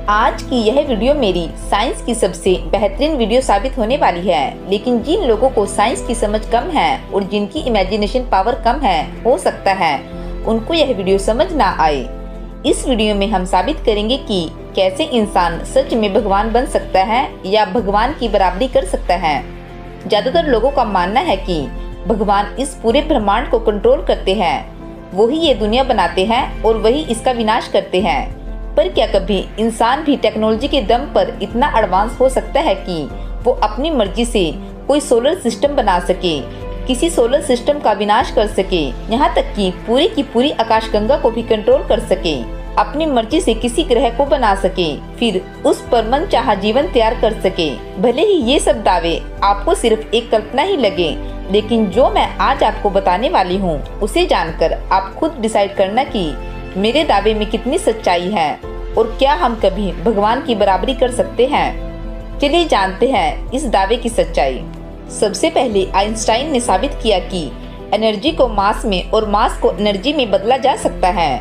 आज की यह वीडियो मेरी साइंस की सबसे बेहतरीन वीडियो साबित होने वाली है, लेकिन जिन लोगों को साइंस की समझ कम है और जिनकी इमेजिनेशन पावर कम है, हो सकता है उनको यह वीडियो समझ ना आए। इस वीडियो में हम साबित करेंगे कि कैसे इंसान सच में भगवान बन सकता है या भगवान की बराबरी कर सकता है। ज्यादातर लोगों का मानना है कि भगवान इस पूरे ब्रह्मांड को कंट्रोल करते हैं, वही ये दुनिया बनाते हैं और वही इसका विनाश करते हैं। पर क्या कभी इंसान भी टेक्नोलॉजी के दम पर इतना एडवांस हो सकता है कि वो अपनी मर्जी से कोई सोलर सिस्टम बना सके, किसी सोलर सिस्टम का विनाश कर सके, यहाँ तक कि पूरी की पूरी आकाशगंगा को भी कंट्रोल कर सके, अपनी मर्जी से किसी ग्रह को बना सके, फिर उस पर मनचाहा जीवन तैयार कर सके। भले ही ये सब दावे आपको सिर्फ एक कल्पना ही लगे, लेकिन जो मैं आज आपको बताने वाली हूँ उसे जानकर आप खुद डिसाइड करना कि मेरे दावे में कितनी सच्चाई है और क्या हम कभी भगवान की बराबरी कर सकते हैं। चलिए जानते हैं इस दावे की सच्चाई। सबसे पहले आइंस्टाइन ने साबित किया कि एनर्जी को मास में और मास को एनर्जी में बदला जा सकता है।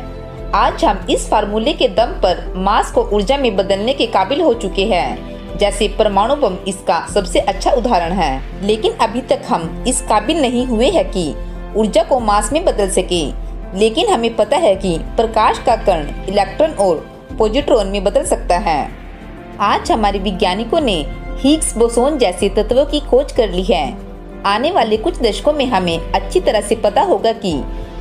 आज हम इस फार्मूले के दम पर मास को ऊर्जा में बदलने के काबिल हो चुके हैं, जैसे परमाणु बम इसका सबसे अच्छा उदाहरण है। लेकिन अभी तक हम इस काबिल नहीं हुए हैं कि ऊर्जा को मास में बदल सके। लेकिन हमें पता है कि प्रकाश का कण इलेक्ट्रॉन और पॉजिट्रॉन में बदल सकता है। आज हमारे वैज्ञानिकों ने हिग्स बोसोन जैसे तत्वों की खोज कर ली है। आने वाले कुछ दशकों में हमें अच्छी तरह से पता होगा कि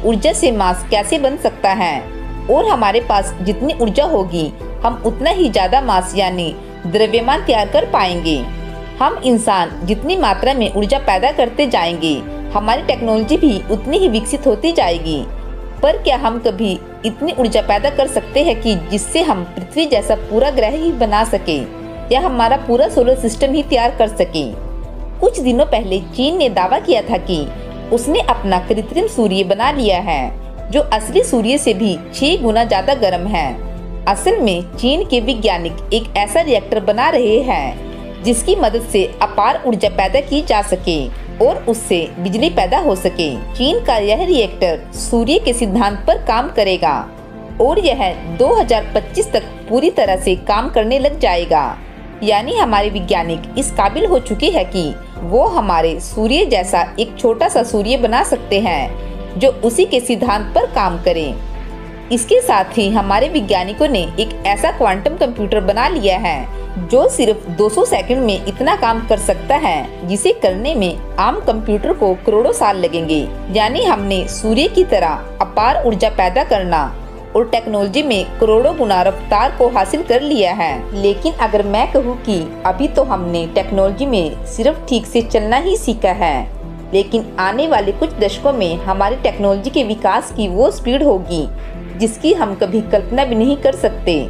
ऊर्जा से मास कैसे बन सकता है, और हमारे पास जितनी ऊर्जा होगी हम उतना ही ज्यादा मास यानी द्रव्यमान तैयार कर पाएंगे। हम इंसान जितनी मात्रा में ऊर्जा पैदा करते जाएंगे, हमारी टेक्नोलॉजी भी उतनी ही विकसित होती जाएगी। पर क्या हम कभी इतनी ऊर्जा पैदा कर सकते हैं कि जिससे हम पृथ्वी जैसा पूरा ग्रह ही बना सके या हमारा पूरा सोलर सिस्टम ही तैयार कर सके? कुछ दिनों पहले चीन ने दावा किया था कि उसने अपना कृत्रिम सूर्य बना लिया है, जो असली सूर्य से भी 6 गुना ज्यादा गर्म है। असल में चीन के वैज्ञानिक एक ऐसा रिएक्टर बना रहे हैं जिसकी मदद से अपार ऊर्जा पैदा की जा सके और उससे बिजली पैदा हो सके। चीन का यह रिएक्टर सूर्य के सिद्धांत पर काम करेगा और यह 2025 तक पूरी तरह से काम करने लग जाएगा। यानी हमारे वैज्ञानिक इस काबिल हो चुके हैं कि वो हमारे सूर्य जैसा एक छोटा सा सूर्य बना सकते हैं जो उसी के सिद्धांत पर काम करे। इसके साथ ही हमारे वैज्ञानिकों ने एक ऐसा क्वांटम कंप्यूटर बना लिया है जो सिर्फ 200 सेकंड में इतना काम कर सकता है जिसे करने में आम कंप्यूटर को करोड़ों साल लगेंगे। यानी हमने सूर्य की तरह अपार ऊर्जा पैदा करना और टेक्नोलॉजी में करोड़ों गुना रफ्तार को हासिल कर लिया है। लेकिन अगर मैं कहूँ कि अभी तो हमने टेक्नोलॉजी में सिर्फ ठीक से चलना ही सीखा है, लेकिन आने वाले कुछ दशकों में हमारी टेक्नोलॉजी के विकास की वो स्पीड होगी जिसकी हम कभी कल्पना भी नहीं कर सकते।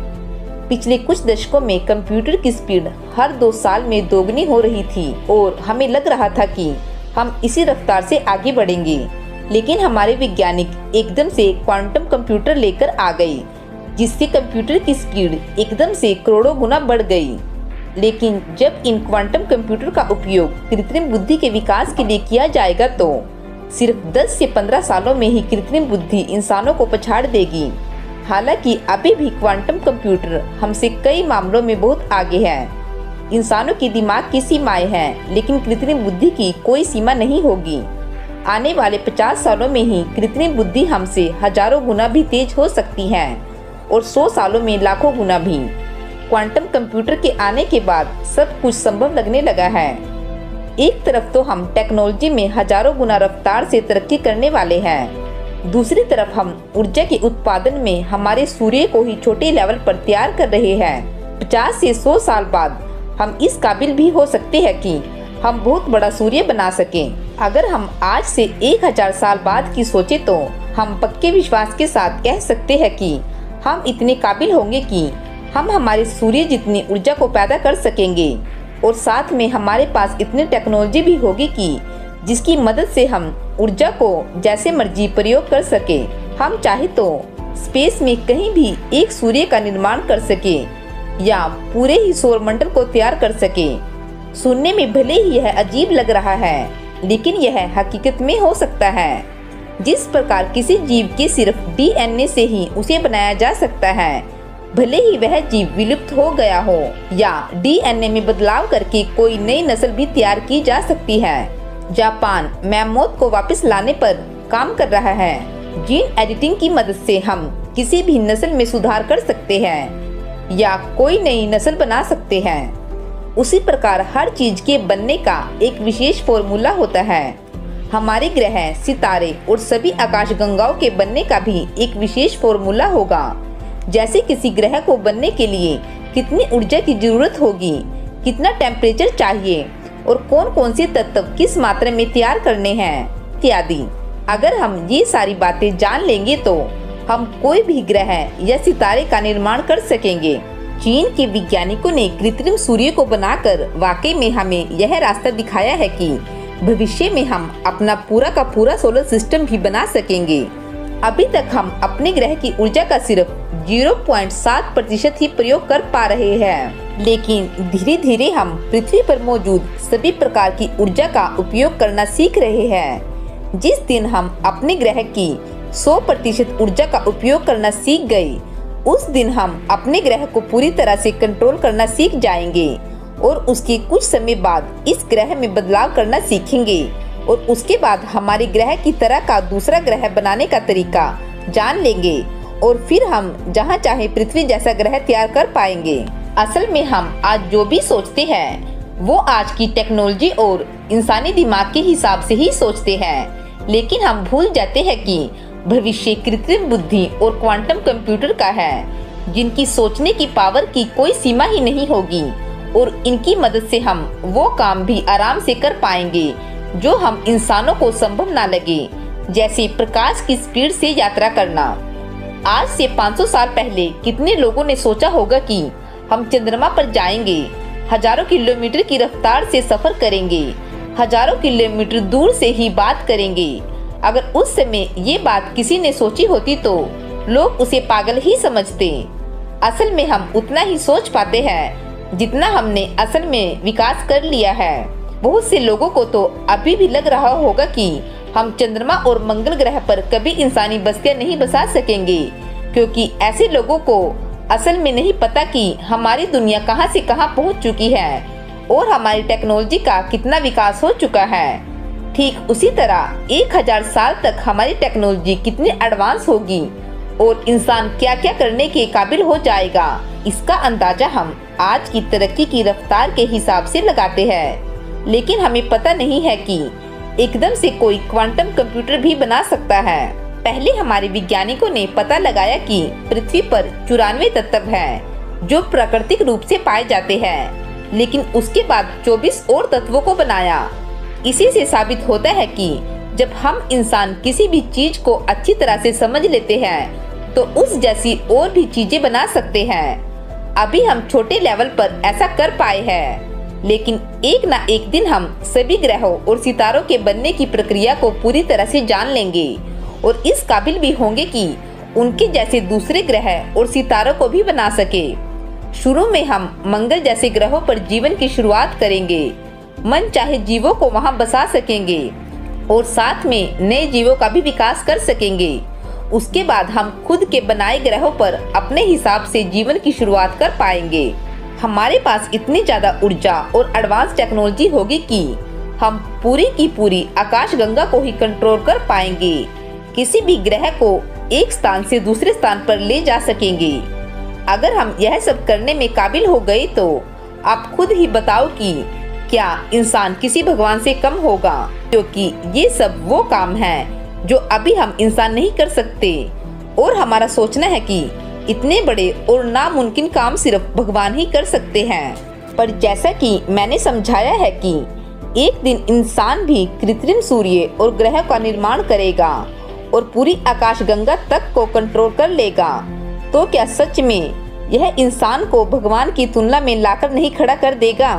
पिछले कुछ दशकों में कंप्यूटर की स्पीड हर 2 साल में दोगुनी हो रही थी और हमें लग रहा था कि हम इसी रफ्तार से आगे बढ़ेंगे। लेकिन हमारे वैज्ञानिक एकदम से क्वांटम कंप्यूटर लेकर आ गए, जिससे कंप्यूटर की स्पीड एकदम से करोड़ों गुना बढ़ गई। लेकिन जब इन क्वांटम कंप्यूटर का उपयोग कृत्रिम बुद्धि के विकास के लिए किया जाएगा तो सिर्फ 10 से 15 सालों में ही कृत्रिम बुद्धि इंसानों को पछाड़ देगी। हालांकि अभी भी क्वांटम कंप्यूटर हमसे कई मामलों में बहुत आगे है। इंसानों के दिमाग की सीमाएं हैं, लेकिन कृत्रिम बुद्धि की कोई सीमा नहीं होगी। आने वाले 50 सालों में ही कृत्रिम बुद्धि हमसे हजारों गुना भी तेज हो सकती है और 100 सालों में लाखों गुना भी। क्वांटम कंप्यूटर के आने के बाद सब कुछ संभव लगने लगा है। एक तरफ तो हम टेक्नोलॉजी में हजारों गुना रफ्तार से तरक्की करने वाले हैं, दूसरी तरफ हम ऊर्जा के उत्पादन में हमारे सूर्य को ही छोटे लेवल पर तैयार कर रहे हैं। 50 से 100 साल बाद हम इस काबिल भी हो सकते हैं कि हम बहुत बड़ा सूर्य बना सकें। अगर हम आज से 1000 साल बाद की सोचे तो हम पक्के विश्वास के साथ कह सकते हैं कि हम इतने काबिल होंगे कि हम हमारे सूर्य जितनी ऊर्जा को पैदा कर सकेंगे, और साथ में हमारे पास इतनी टेक्नोलॉजी भी होगी कि जिसकी मदद से हम ऊर्जा को जैसे मर्जी प्रयोग कर सके। हम चाहे तो स्पेस में कहीं भी एक सूर्य का निर्माण कर सके या पूरे ही सौर मंडल को तैयार कर सके। सुनने में भले ही यह अजीब लग रहा है, लेकिन यह हकीकत में हो सकता है। जिस प्रकार किसी जीव के सिर्फ DNA से ही उसे बनाया जा सकता है, भले ही वह जीव विलुप्त हो गया हो या DNA में बदलाव करके कोई नई नस्ल भी तैयार की जा सकती है। जापान मैमोथ को वापस लाने पर काम कर रहा है। जीन एडिटिंग की मदद से हम किसी भी नस्ल में सुधार कर सकते हैं या कोई नई नस्ल बना सकते हैं। उसी प्रकार हर चीज के बनने का एक विशेष फॉर्मूला होता है। हमारे ग्रह, सितारे और सभी आकाशगंगाओं के बनने का भी एक विशेष फॉर्मूला होगा। जैसे किसी ग्रह को बनने के लिए कितनी ऊर्जा की जरूरत होगी, कितना टेम्परेचर चाहिए और कौन कौन से तत्व किस मात्रा में तैयार करने हैं इत्यादि। अगर हम ये सारी बातें जान लेंगे तो हम कोई भी ग्रह या सितारे का निर्माण कर सकेंगे। चीन के वैज्ञानिकों ने कृत्रिम सूर्य को बनाकर वाकई में हमें यह रास्ता दिखाया है कि भविष्य में हम अपना पूरा का पूरा सोलर सिस्टम भी बना सकेंगे। अभी तक हम अपने ग्रह की ऊर्जा का सिर्फ 0.7% ही प्रयोग कर पा रहे हैं, लेकिन धीरे धीरे हम पृथ्वी पर मौजूद सभी प्रकार की ऊर्जा का उपयोग करना सीख रहे हैं। जिस दिन हम अपने ग्रह की 100% ऊर्जा का उपयोग करना सीख गए, उस दिन हम अपने ग्रह को पूरी तरह से कंट्रोल करना सीख जाएंगे और उसके कुछ समय बाद इस ग्रह में बदलाव करना सीखेंगे और उसके बाद हमारे ग्रह की तरह का दूसरा ग्रह बनाने का तरीका जान लेंगे और फिर हम जहाँ चाहे पृथ्वी जैसा ग्रह तैयार कर पाएंगे। असल में हम आज जो भी सोचते हैं वो आज की टेक्नोलॉजी और इंसानी दिमाग के हिसाब से ही सोचते हैं, लेकिन हम भूल जाते हैं कि भविष्य कृत्रिम बुद्धि और क्वांटम कंप्यूटर का है, जिनकी सोचने की पावर की कोई सीमा ही नहीं होगी और इनकी मदद से हम वो काम भी आराम से कर पाएंगे जो हम इंसानों को संभव ना लगे, जैसे प्रकाश की स्पीड से यात्रा करना। आज से 500 साल पहले कितने लोगों ने सोचा होगा कि हम चंद्रमा पर जाएंगे, हजारों किलोमीटर की रफ्तार से सफर करेंगे, हजारों किलोमीटर दूर से ही बात करेंगे। अगर उस समय ये बात किसी ने सोची होती तो लोग उसे पागल ही समझते। असल में हम उतना ही सोच पाते हैं जितना हमने असल में विकास कर लिया है। बहुत से लोगों को तो अभी भी लग रहा होगा कि हम चंद्रमा और मंगल ग्रह पर कभी इंसानी बस्तियां नहीं बसा सकेंगे, क्योंकि ऐसे लोगों को असल में नहीं पता कि हमारी दुनिया कहां से कहां पहुंच चुकी है और हमारी टेक्नोलॉजी का कितना विकास हो चुका है। ठीक उसी तरह 1000 साल तक हमारी टेक्नोलॉजी कितनी एडवांस होगी और इंसान क्या क्या करने के काबिल हो जाएगा, इसका अंदाजा हम आज की तरक्की की रफ्तार के हिसाब से लगाते हैं। लेकिन हमें पता नहीं है कि एकदम से कोई क्वांटम कंप्यूटर भी बना सकता है। पहले हमारे वैज्ञानिकों ने पता लगाया कि पृथ्वी पर 94 तत्व हैं जो प्राकृतिक रूप से पाए जाते हैं, लेकिन उसके बाद 24 और तत्वों को बनाया। इसी से साबित होता है कि जब हम इंसान किसी भी चीज को अच्छी तरह से समझ लेते हैं तो उस जैसी और भी चीजें बना सकते हैं। अभी हम छोटे लेवल पर ऐसा कर पाए हैं, लेकिन एक ना एक दिन हम सभी ग्रहों और सितारों के बनने की प्रक्रिया को पूरी तरह से जान लेंगे और इस काबिल भी होंगे कि उनके जैसे दूसरे ग्रह और सितारों को भी बना सके। शुरू में हम मंगल जैसे ग्रहों पर जीवन की शुरुआत करेंगे, मन चाहे जीवों को वहां बसा सकेंगे और साथ में नए जीवों का भी विकास कर सकेंगे। उसके बाद हम खुद के बनाए ग्रहों पर अपने हिसाब से जीवन की शुरुआत कर पाएंगे। हमारे पास इतनी ज्यादा ऊर्जा और एडवांस टेक्नोलॉजी होगी कि हम पूरी की पूरी आकाशगंगा को ही कंट्रोल कर पाएंगे, किसी भी ग्रह को एक स्थान से दूसरे स्थान पर ले जा सकेंगे। अगर हम यह सब करने में काबिल हो गए तो आप खुद ही बताओ कि क्या इंसान किसी भगवान से कम होगा, क्योंकि ये सब वो काम है जो अभी हम इंसान नहीं कर सकते और हमारा सोचना है कि इतने बड़े और नामुमकिन काम सिर्फ भगवान ही कर सकते हैं। पर जैसा कि मैंने समझाया है कि एक दिन इंसान भी कृत्रिम सूर्य और ग्रह का निर्माण करेगा और पूरी आकाशगंगा तक को कंट्रोल कर लेगा, तो क्या सच में यह इंसान को भगवान की तुलना में लाकर नहीं खड़ा कर देगा?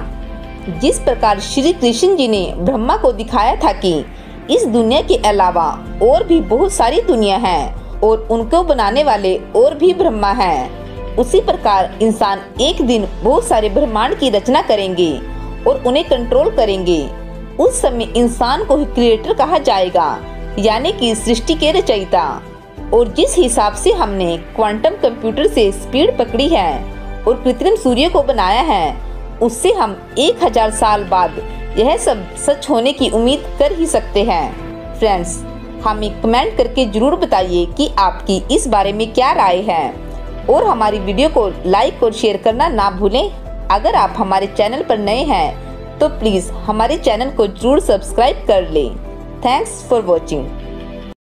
जिस प्रकार श्री कृष्ण जी ने ब्रह्मा को दिखाया था कि इस दुनिया के अलावा और भी बहुत सारी दुनिया है और उनको बनाने वाले और भी ब्रह्मा हैं, उसी प्रकार इंसान एक दिन बहुत सारे ब्रह्मांड की रचना करेंगे और उन्हें कंट्रोल करेंगे। उस समय इंसान को ही क्रिएटर कहा जाएगा, यानी कि सृष्टि के रचयिता। और जिस हिसाब से हमने क्वांटम कंप्यूटर से स्पीड पकड़ी है और कृत्रिम सूर्य को बनाया है, उससे हम 1000 साल बाद यह सब सच होने की उम्मीद कर ही सकते हैं। फ्रेंड्स, हमें कमेंट करके जरूर बताइए कि आपकी इस बारे में क्या राय है और हमारी वीडियो को लाइक और शेयर करना ना भूलें। अगर आप हमारे चैनल पर नए हैं तो प्लीज़ हमारे चैनल को जरूर सब्सक्राइब कर लें। Thanks for watching.